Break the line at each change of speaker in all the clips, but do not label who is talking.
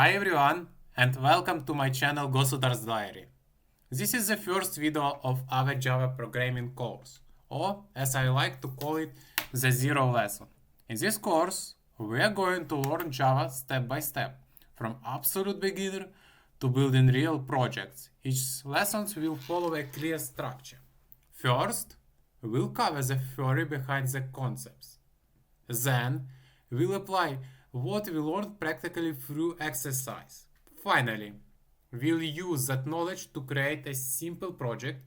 Hi everyone, and welcome to my channel Gosudar's Diary. This is the first video of our Java programming course, or as I like to call it, the zero lesson. In this course, we are going to learn Java step by step, from absolute beginner to building real projects. Each lesson will follow a clear structure. First, we'll cover the theory behind the concepts. Then, we'll apply what we learned practically through exercise. Finally, we'll use that knowledge to create a simple project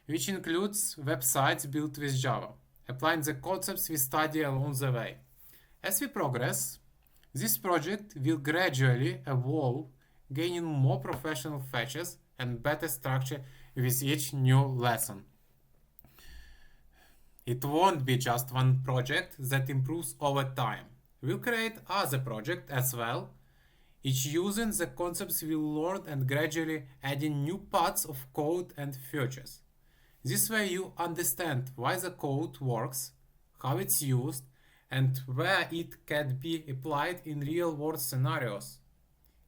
which includes websites built with Java, applying the concepts we study along the way. As we progress, this project will gradually evolve, gaining more professional features and better structure with each new lesson. It won't be just one project that improves over time. We'll create other projects as well, each using the concepts we learned and gradually adding new parts of code and features. This way you understand why the code works, how it's used, and where it can be applied in real-world scenarios.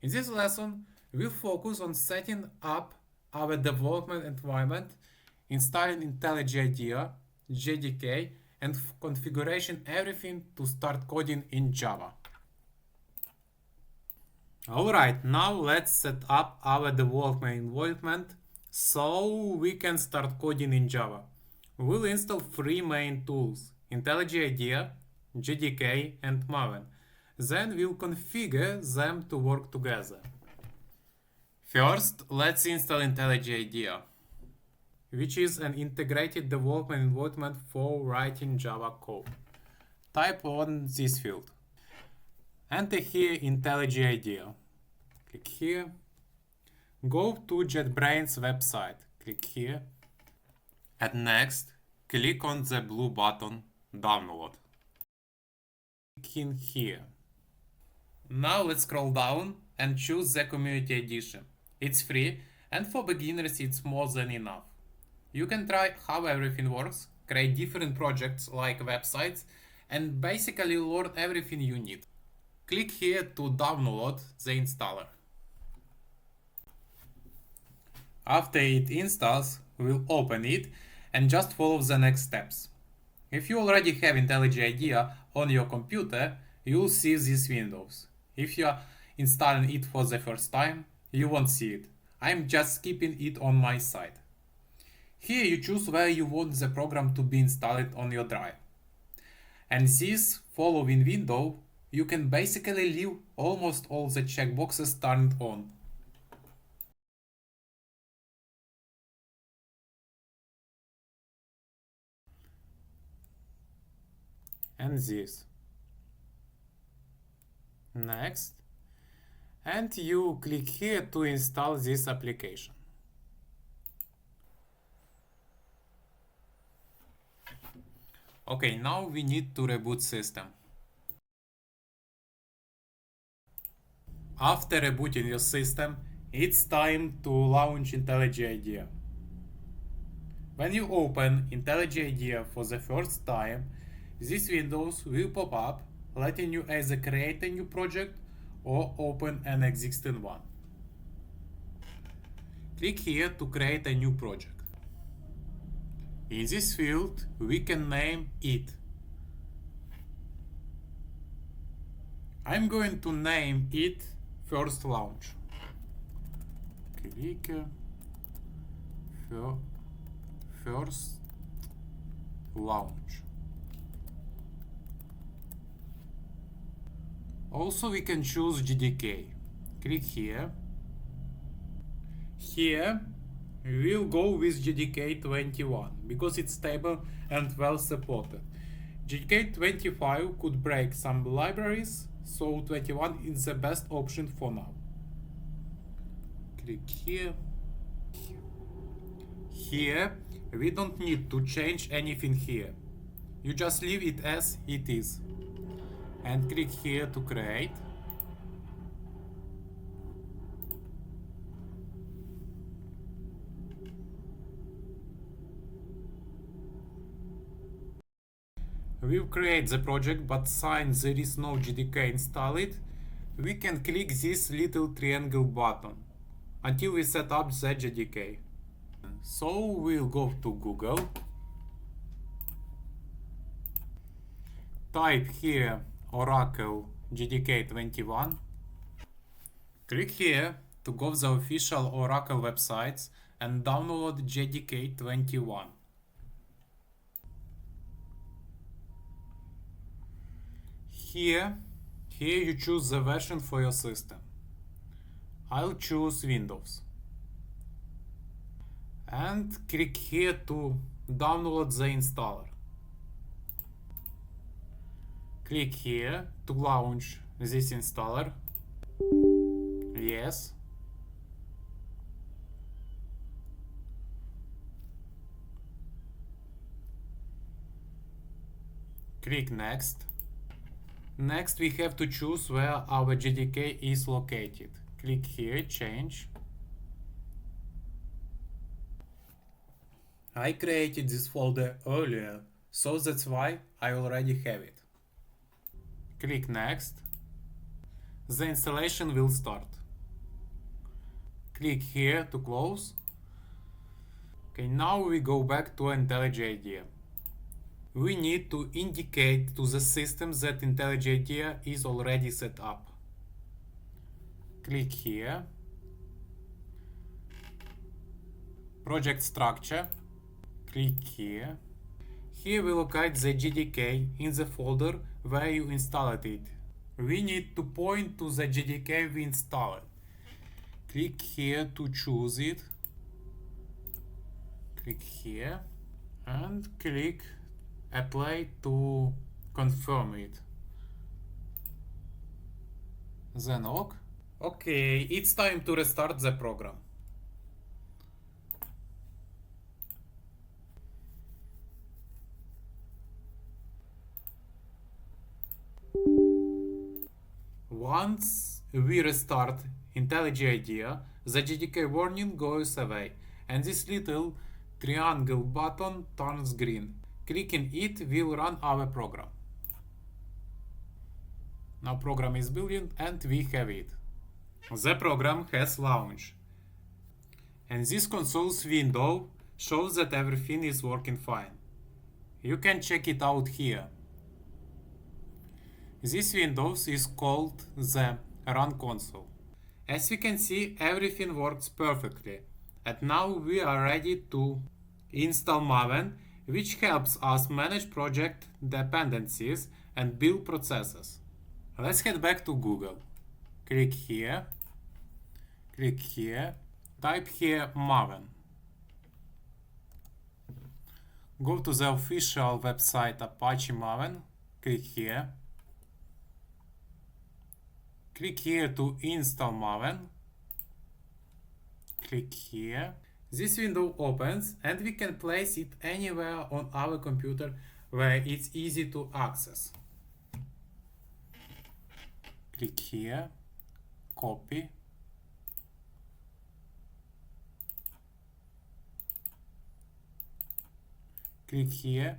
In this lesson, we'll focus on setting up our development environment, installing IntelliJ IDEA, JDK, and configuration everything to start coding in Java. Alright, now let's set up our development environment so we can start coding in Java. We'll install three main tools: IntelliJ IDEA, JDK, and Maven. Then we'll configure them to work together. First, let's install IntelliJ IDEA, which is an integrated development environment for writing Java code. Type on this field. Enter here IntelliJ IDEA. Click here. Go to JetBrains website. Click here. And next, click on the blue button Download. Click in here. Now let's scroll down and choose the Community Edition. It's free, and for beginners it's more than enough. You can try how everything works, create different projects like websites, and basically learn everything you need. Click here to download the installer. After it installs, we'll open it and just follow the next steps. If you already have IntelliJ IDEA on your computer, you'll see these windows. If you are installing it for the first time, you won't see it. I'm just skipping it on my side. Here you choose where you want the program to be installed on your drive. And this following window, you can basically leave almost all the checkboxes turned on. And this. Next. And you click here to install this application. Okay, now we need to reboot system. After rebooting your system, it's time to launch IntelliJ IDEA. When you open IntelliJ IDEA for the first time, these windows will pop up, letting you either create a new project or open an existing one. Click here to create a new project. In this field, we can name it. I'm going to name it First Launch. Click First Launch. Also, we can choose JDK. Click here. Here, we'll go with JDK 21 because it's stable and well supported. JDK 25 could break some libraries, so 21 is the best option for now. Click here. Here, we don't need to change anything here. You just leave it as it is. And click here to create. We'll create the project, but since there is no JDK installed, We can click this little triangle button until we set up the JDK. So we'll go to Google, type here Oracle JDK 21, click here to go to the official Oracle websites and download JDK 21. Here you choose the version for your system. I'll choose Windows. And click here to download the installer. Click here to launch this installer. Yes. Click next. Next we have to choose where our JDK is located. Click here, change. I created this folder earlier, so that's why I already have it. Click next. The installation will start. Click here to close. Okay, now we go back to IntelliJ IDEA. We need to indicate to the system that IntelliJ IDEA is already set up. Click here. Project structure. Click here. Here we locate the JDK in the folder where you installed it. We need to point to the JDK we installed. Click here to choose it. Click here and click Apply to confirm it. Then OK. Okay, it's time to restart the program. Once we restart IntelliJ IDEA, the JDK warning goes away and this little triangle button turns green. Clicking it will run our program. Now program is building and we have it. The program has launched. And this console's window shows that everything is working fine. You can check it out here. This window is called the Run console. As we can see, everything works perfectly. And now we are ready to install Maven, which helps us manage project dependencies and build processes. Let's head back to Google. Click here, type here Maven. Go to the official website Apache Maven, click here. Click here to install Maven. Click here. This window opens and we can place it anywhere on our computer where it's easy to access. Click here, copy. Click here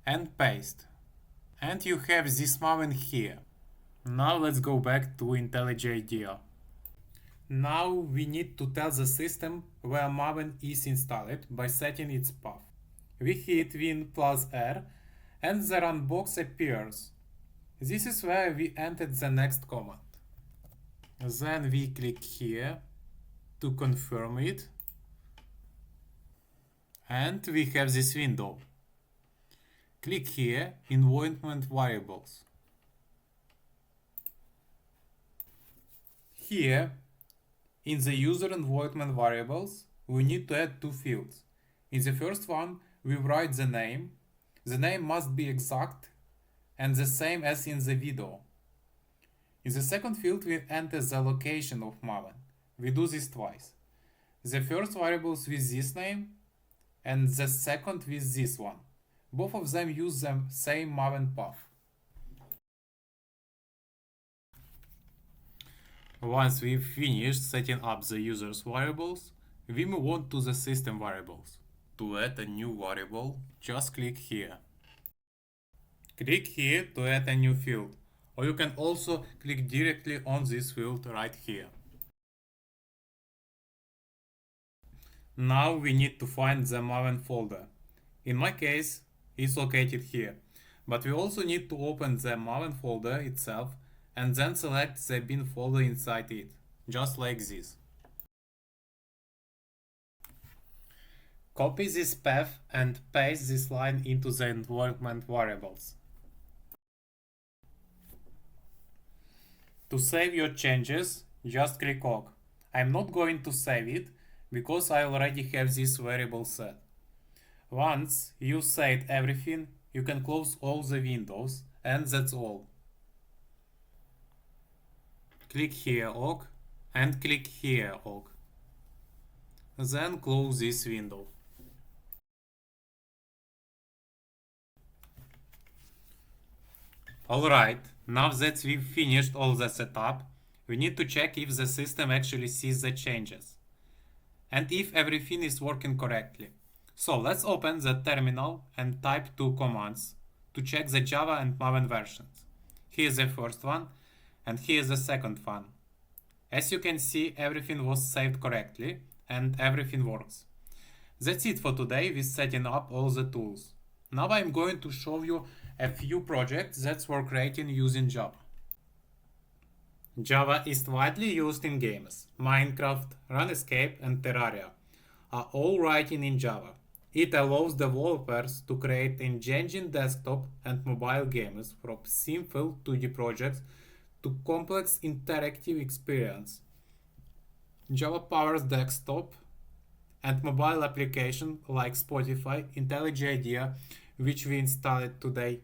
and paste. And you have this Maven here. Now let's go back to IntelliJ IDEA. Now we need to tell the system where Maven is installed by setting its path. We hit Win+R and the run box appears. This is where we entered the next command. Then we click here to confirm it. And we have this window. Click here, Environment Variables. Here, in the user environment variables, we need to add two fields. In the first one, we write the name. The name must be exact and the same as in the video. In the second field, we enter the location of Maven. We do this twice. The first variable with this name and the second with this one. Both of them use the same Maven path. Once we've finished setting up the user's variables, we move on to the system variables. To add a new variable, just click here. Click here to add a new field. or you can also click directly on this field right here. Now we need to find the Maven folder. In my case, it's located here. But we also need to open the Maven folder itself and then select the bin folder inside it, just like this. Copy this path and paste this line into the environment variables. To save your changes, just click OK. I'm not going to save it because I already have this variable set. Once you saved everything, you can close all the windows, and that's all. Click here OK and click here OK. Then close this window. Alright, now that we've finished all the setup, we need to check if the system actually sees the changes and if everything is working correctly. So let's open the terminal and type two commands to check the Java and Maven versions. Here's the first one and here's the second one. As you can see, everything was saved correctly and everything works. That's it for today with setting up all the tools. Now I'm going to show you a few projects that were created using Java. Java is widely used in games. Minecraft, RuneScape, and Terraria are all written in Java. It allows developers to create engaging desktop and mobile games from simple 2D projects to complex interactive experience. Java powers desktop and mobile applications like Spotify, IntelliJ IDEA, which we installed today.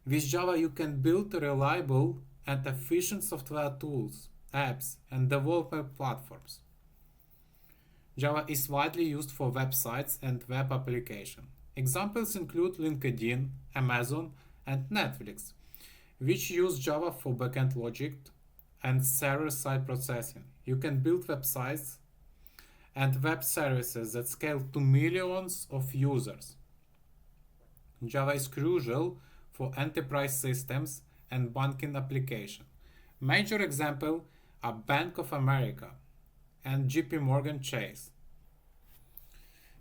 With Java, you can build reliable and efficient software tools, apps, and development platforms. Java is widely used for websites and web applications. Examples include LinkedIn, Amazon, and Netflix, which use Java for backend logic and server-side processing. You can build websites and web services that scale to millions of users. Java is crucial for enterprise systems and banking applications. Major examples are Bank of America and JP Morgan Chase,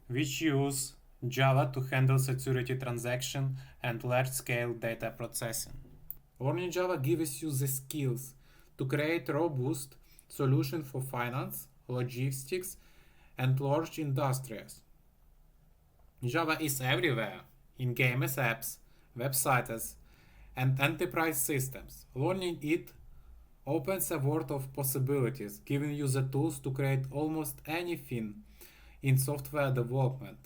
which use Java to handle security transactions and large-scale data processing. Learning Java gives you the skills to create robust solutions for finance, logistics, and large industries. Java is everywhere, in games, apps, websites, and enterprise systems. Learning it opens a world of possibilities, giving you the tools to create almost anything in software development.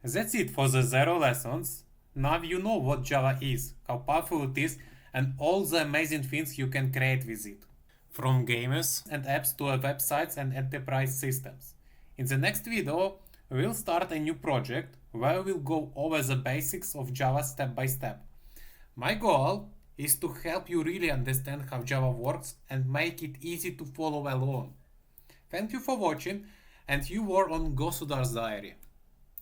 That's it for the Zero lessons. Now you know what Java is, how powerful it is, and all the amazing things you can create with it. From games and apps to websites and enterprise systems. In the next video, we'll start a new project where we'll go over the basics of Java step by step. My goal is to help you really understand how Java works and make it easy to follow along. Thank you for watching, and you were on Gosudar's Diary.